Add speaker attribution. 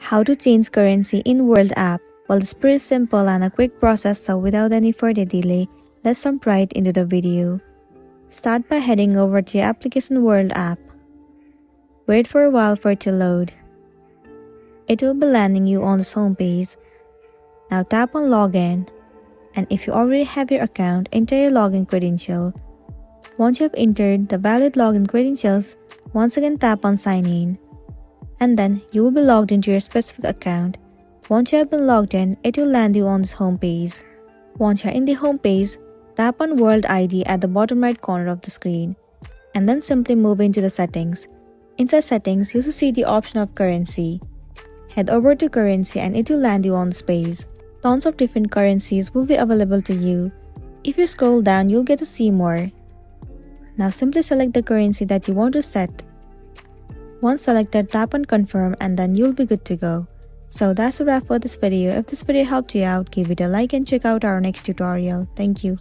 Speaker 1: How to change currency in World app. Well, it's pretty simple and a quick process, so without any further delay, let's jump right into the video. Start by heading over to your application World app. Wait for a while for it to load. It will be landing you on this home page. Now tap on Login, and if you already have your account, enter your login credential. Once you have entered the valid login credentials, once again tap on Sign In. And then you will be logged into your specific account. Once you have been logged in, it will land you on this home page. Once you are in the home page, tap on World ID at the bottom right corner of the screen, and then simply move into the settings. Inside settings, you will see the option of currency. Head over to currency and it will land you on this page. Tons of different currencies will be available to you. If you scroll down, you'll get to see more. Now simply select the currency that you want to set. Once selected, tap on confirm and then you'll be good to go. So that's a wrap for this video. If this video helped you out, give it a like and check out our next tutorial. Thank you.